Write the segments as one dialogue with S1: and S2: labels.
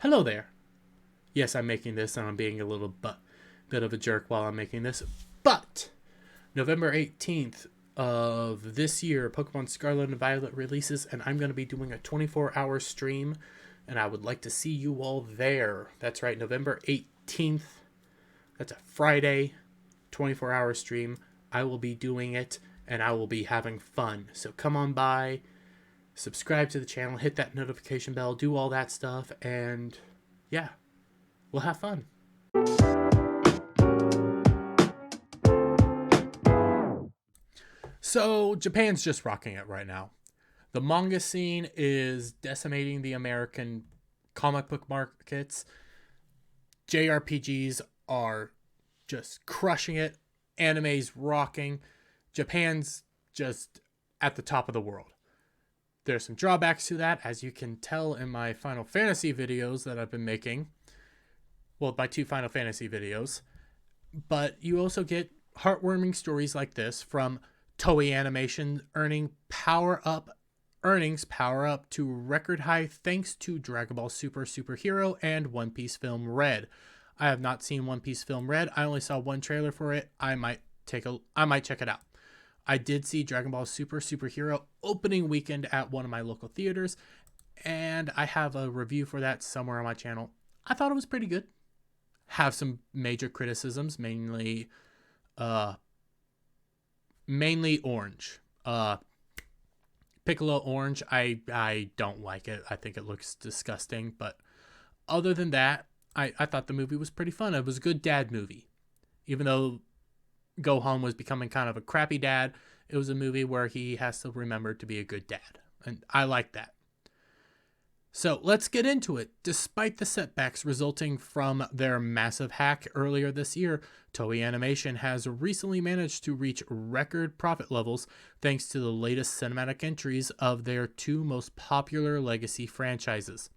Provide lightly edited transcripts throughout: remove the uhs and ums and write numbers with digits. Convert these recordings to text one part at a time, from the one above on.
S1: Hello there. Yes, I'm making this and I'm being a bit of a jerk while I'm making this. But November 18th of this year, Pokemon Scarlet and Violet releases, and I'm going to be doing a 24-hour stream, and I would like to see you all there. That's right, November 18th. That's a Friday, 24-hour stream. I will be doing it, and I will be having fun. So come on by, subscribe to the channel, hit that notification bell, do all that stuff, and yeah, we'll have fun. So Japan's just rocking it right now. The manga scene is decimating the American comic book markets. JRPGs are just crushing it. Anime's rocking. Japan's just at the top of the world. There's some drawbacks to that, as you can tell in my Final Fantasy videos that I've been making. Well, my 2 Final Fantasy videos. But you also get heartwarming stories like this from Toei Animation earnings power up to record high thanks to Dragon Ball Super Superhero and One Piece Film Red. I have not seen One Piece Film Red. I only saw one trailer for it. I might check it out. I did see Dragon Ball Super Superhero opening weekend at one of my local theaters, and I have a review for that somewhere on my channel. I thought it was pretty good. Have some major criticisms, mainly orange. Piccolo orange, I don't like it. I think it looks disgusting. But other than that, I thought the movie was pretty fun. It was a good dad movie. Even though Gohan was becoming kind of a crappy dad, it was a movie where he has to remember to be a good dad. And I like that. So let's get into it. Despite the setbacks resulting from their massive hack earlier this year, Toei Animation has recently managed to reach record profit levels thanks to the latest cinematic entries of their 2 most popular legacy franchises.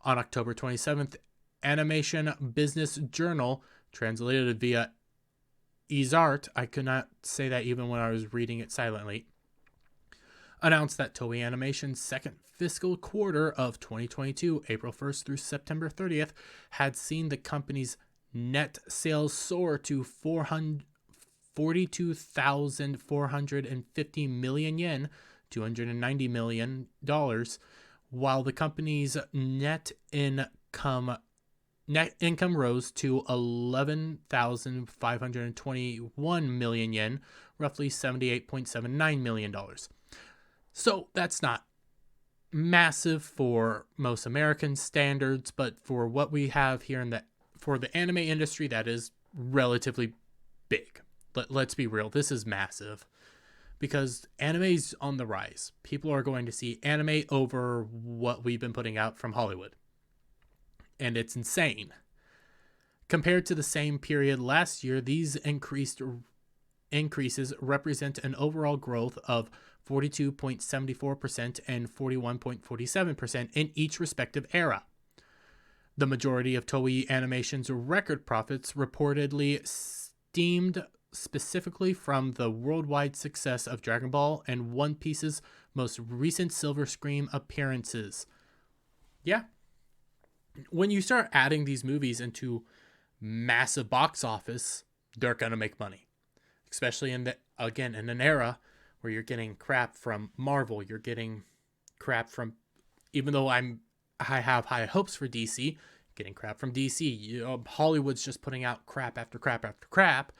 S1: On October 27th, Animation Business Journal, translated via Izart, I could not say that even when I was reading it silently, announced that Toei Animation's second fiscal quarter of 2022, April 1st through September 30th, had seen the company's net sales soar to 42,450 million yen, $290 million, while the company's net income rose to 11,521 million yen, roughly $78.79 million. So that's not massive for most American standards, but for what we have here for the anime industry, that is relatively big. Let's be real, this is massive because anime's on the rise. People are going to see anime over what we've been putting out from Hollywood. And it's insane. Compared to the same period last year, these increases represent an overall growth of 42.74% and 41.47% in each respective era. The majority of Toei Animation's record profits reportedly stemmed specifically from the worldwide success of Dragon Ball and One Piece's most recent silver screen appearances. Yeah. When you start adding these movies into massive box office, they're going to make money. Especially in an era where you're getting crap from Marvel, you're getting crap from, even though I have high hopes for DC, getting crap from DC. Hollywood's just putting out crap after crap after crap.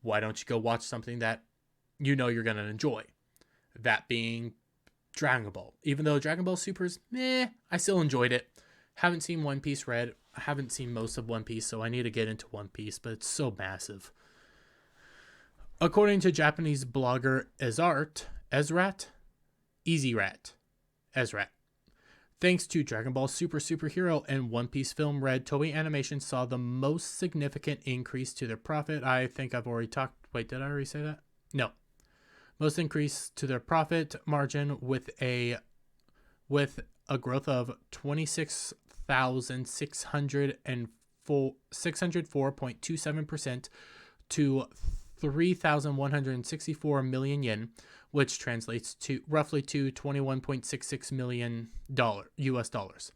S1: Why don't you go watch something that you know you're going to enjoy? That being Dragon Ball. Even though Dragon Ball Super's I still enjoyed it. Haven't seen One Piece Red. I haven't seen most of One Piece, so I need to get into One Piece, but it's so massive. According to Japanese blogger Ezrat, thanks to Dragon Ball Super Superhero and One Piece Film Red, Toei Animation saw the most significant increase to their profit. I think I've already talked. Wait, did I already say that? No. Most increase to their profit margin with a growth of 604.27% to 3,164 million yen, which translates to roughly to $21.66 million US dollars.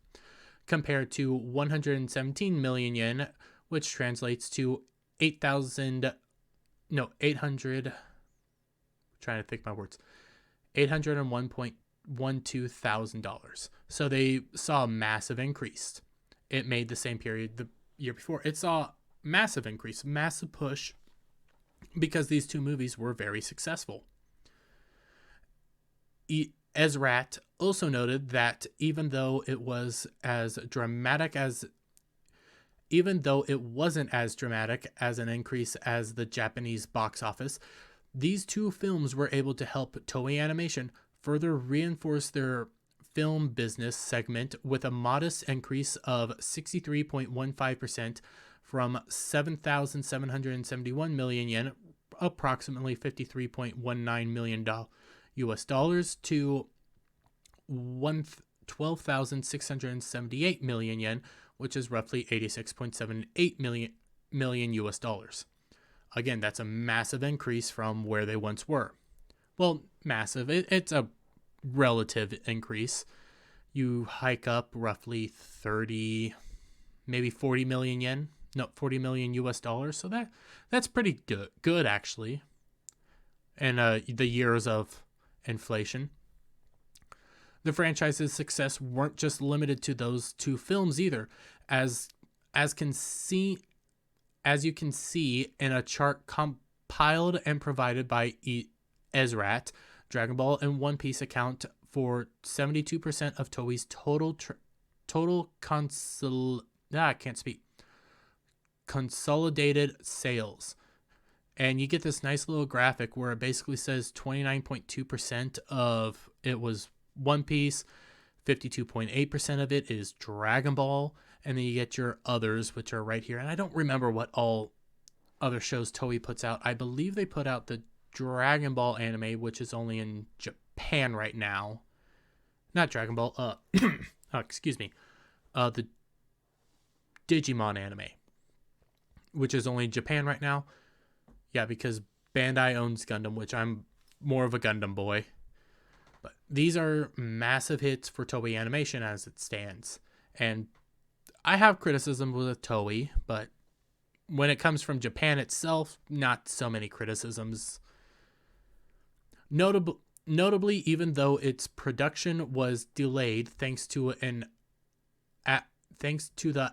S1: compared to 117 million yen, which translates to 800, trying to think my words, $801.12 thousand. So they saw a massive increase. It made the same period the year before. It saw massive increase, massive push, because these two movies were very successful. Ezrat also noted that even though it wasn't as dramatic as an increase as the Japanese box office, these two films were able to help Toei Animation further reinforce their film business segment with a modest increase of 63.15% from 7,771 million yen, approximately $53.19 million US dollars, to 12,678 million yen, which is roughly 86.78 million US dollars. Again, that's a massive increase from where they once were. Well, massive. It's a relative increase. You hike up roughly 30, maybe 40 million yen. No, 40 million US dollars. So that's pretty good actually. And the years of inflation. The franchise's success weren't just limited to those two films either, as you can see in a chart compiled and provided by Ezrat. Dragon Ball and One Piece account for 72% of Toei's total consolidated sales. And you get this nice little graphic where it basically says 29.2% of it was One Piece, 52.8% of it is Dragon Ball, and then you get your others, which are right here. And I don't remember what all other shows Toei puts out. I believe they put out the Dragon Ball anime, which is only in Japan right now. Not Dragon Ball, excuse me. The Digimon anime, which is only in Japan right now. Yeah, because Bandai owns Gundam, which I'm more of a Gundam boy. But these are massive hits for Toei Animation as it stands. And I have criticism with Toei, but when it comes from Japan itself, not so many criticisms. Notably, even though its production was delayed thanks to the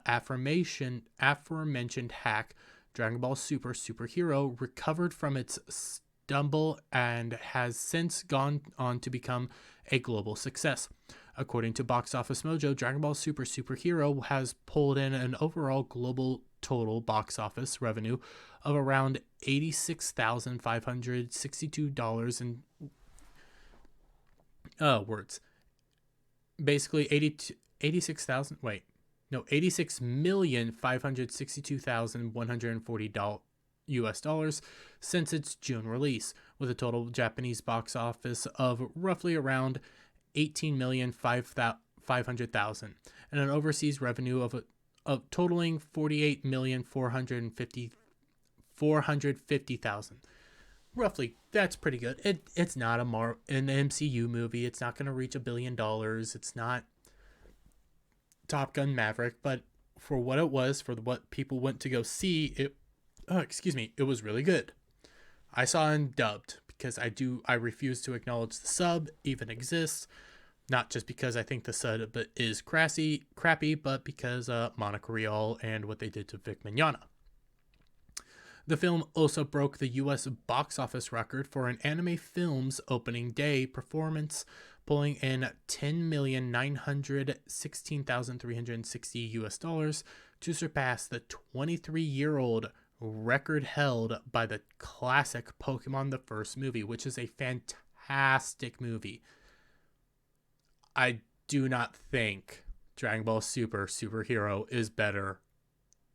S1: aforementioned hack, Dragon Ball Superhero recovered from its stumble and has since gone on to become a global success. According to Box Office Mojo, Dragon Ball Superhero has pulled in an overall global total box office revenue of around $86,562 in basically $86,562,140 US dollars since its June release, with a total Japanese box office of roughly around 18,500,000 and an overseas revenue of totaling 48,450,000. Roughly, that's pretty good. It's not an MCU movie. It's not going to reach $1 billion. It's not Top Gun Maverick, but for what it was, for what people went to go see, it was really good. I saw it dubbed because I refuse to acknowledge the sub even exists, not just because I think the sub is crappy, but because Monica Rial and what they did to Vic Mignogna. The film also broke the US box office record for an anime film's opening day performance, pulling in $10,916,360 US dollars to surpass the 23-year-old record held by the classic Pokémon the first movie, which is a fantastic movie. I do not think Dragon Ball Superhero is better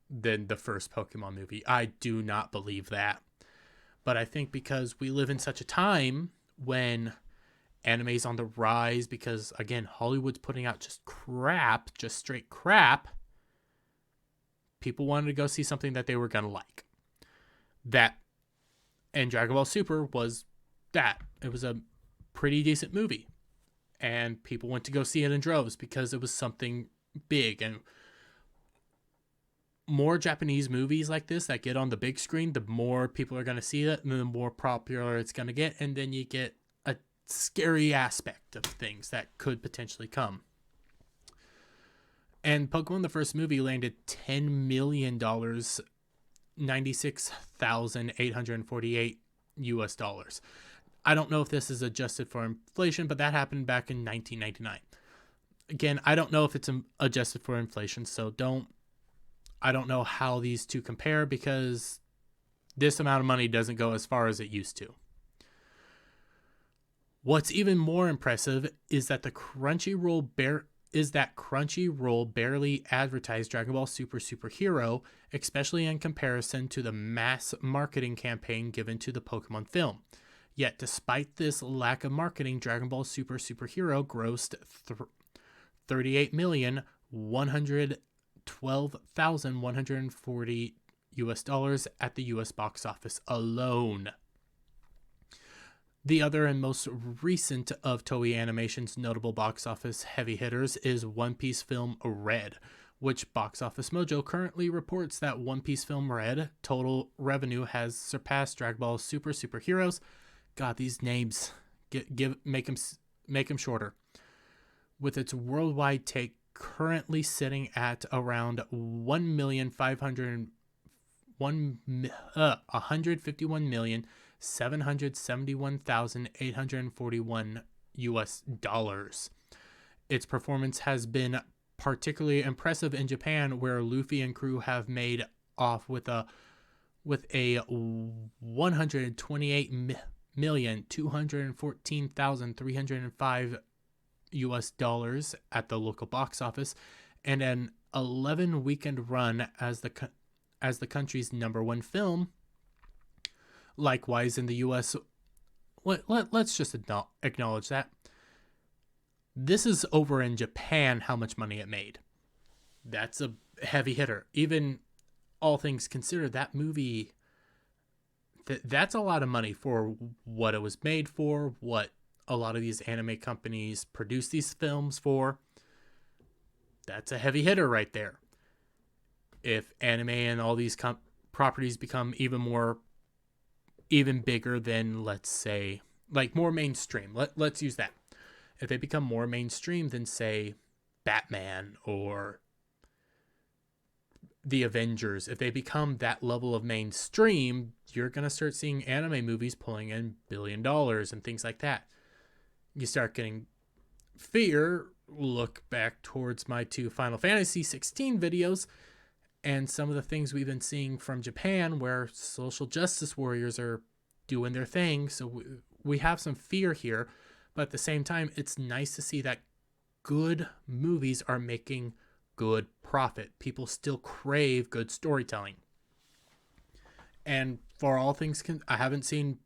S1: than the first Pokemon movie. I do not believe that. But I think because we live in such a time when anime's on the rise, because again, Hollywood's putting out just straight crap, people wanted to go see something that they were going to like. That, and Dragon Ball Super was that. It was a pretty decent movie. And people went to go see it in droves because it was something big, and more Japanese movies like this that get on the big screen, the more people are going to see it, and the more popular it's going to get, and then you get a scary aspect of things that could potentially come. And Pokemon, the first movie, landed $10 million, 96,848 US dollars. I don't know if this is adjusted for inflation, but that happened back in 1999. Again, I don't know if it's adjusted for inflation, so I don't know how these two compare, because this amount of money doesn't go as far as it used to. What's even more impressive is that Crunchyroll barely advertised Dragon Ball Super Hero, especially in comparison to the mass marketing campaign given to the Pokemon film. Yet, despite this lack of marketing, Dragon Ball Super Hero grossed $38,112,140 US dollars at the US box office alone. The other and most recent of Toei Animation's notable box office heavy hitters is One Piece film Red, which Box Office Mojo currently reports that One Piece film Red total revenue has surpassed Dragon Ball Super Heroes. God, these names make them shorter. With its worldwide take currently sitting at around 151,771,841 US dollars. Its performance has been particularly impressive in Japan, where Luffy and crew have made off with a 128,214,305 US dollars at the local box office, and an 11 weekend run as the country's number one film. Likewise in the US, let's just acknowledge that this is over in Japan how much money it made. That's a heavy hitter. Even all things considered, that movie, that's a lot of money for what it was made for, what a lot of these anime companies produce these films for. That's a heavy hitter right there. If anime and all these properties become even bigger than, let's say, like more mainstream, let's use that. If they become more mainstream than, say, Batman or the Avengers, if they become that level of mainstream, you're going to start seeing anime movies pulling in $1 billion and things like that. You start getting fear. Look back towards my 2 Final Fantasy 16 videos and some of the things we've been seeing from Japan, where social justice warriors are doing their thing. So we have some fear here, but at the same time, it's nice to see that good movies are making good profit. People still crave good storytelling. And for all things, I haven't seen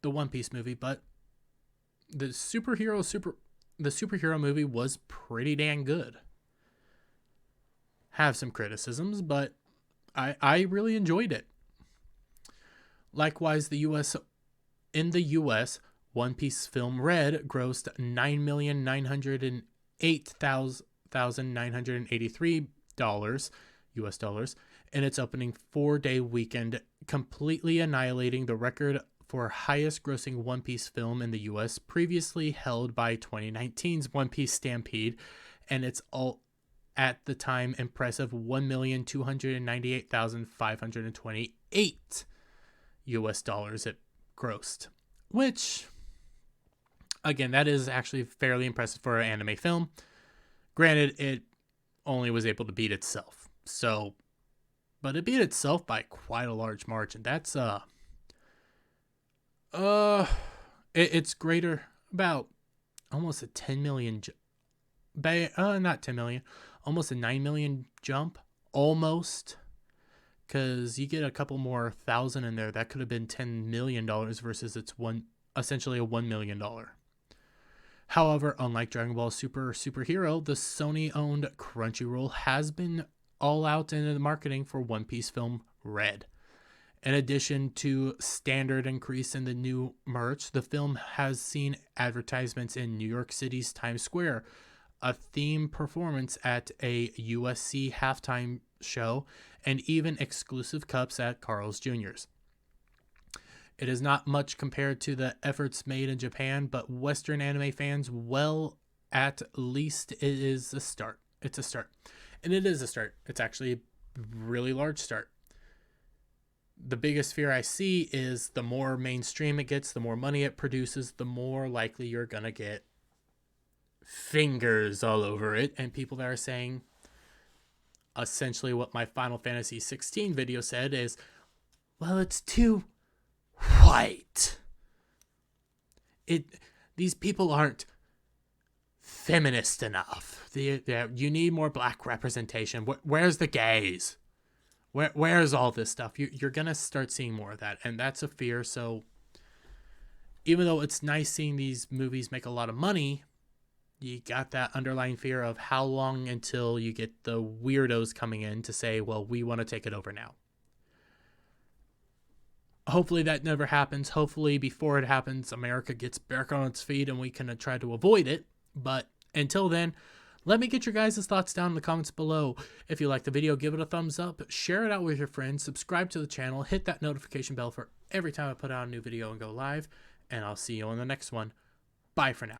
S1: the One Piece movie, but the superhero movie was pretty dang good. Have some criticisms, but I really enjoyed it. Likewise, in the US, One Piece film Red grossed $9,908,983 US dollars in its opening 4-day weekend, completely annihilating the record for highest grossing One Piece film in the US, previously held by 2019's One Piece Stampede, and its at the time impressive 1,298,528 US dollars it grossed, which, again, that is actually fairly impressive for an anime film. Granted, it only was able to beat itself, but it beat itself by quite a large margin. That's it's greater, about almost a 10 million not 10 million, almost a 9 million jump, almost, because you get a couple more thousand in there. That could have been $10 million versus it's essentially a $1 million. However, unlike Dragon Ball Super Hero, the Sony-owned Crunchyroll has been all out in the marketing for One Piece film Red. In addition to standard increase in the new merch, the film has seen advertisements in New York City's Times Square, a theme performance at a USC halftime show, and even exclusive cups at Carl's Jr.'s. It is not much compared to the efforts made in Japan, but Western anime fans, well, at least it is a start. It's a start. And it is a start. It's actually a really large start. The biggest fear I see is the more mainstream it gets, the more money it produces, the more likely you're going to get fingers all over it. And people that are saying essentially what my Final Fantasy 16 video said is, well, it's too white. These people aren't feminist enough. You need more black representation. Where's the gays? Where's all this stuff? You're going to start seeing more of that, and that's a fear. So even though it's nice seeing these movies make a lot of money, you got that underlying fear of how long until you get the weirdos coming in to say, well, we want to take it over now. Hopefully that never happens. Hopefully before it happens, America gets back on its feet and we can try to avoid it. But until then, let me get your guys' thoughts down in the comments below. If you like the video, give it a thumbs up, share it out with your friends, subscribe to the channel, hit that notification bell for every time I put out a new video and go live, and I'll see you on the next one. Bye for now.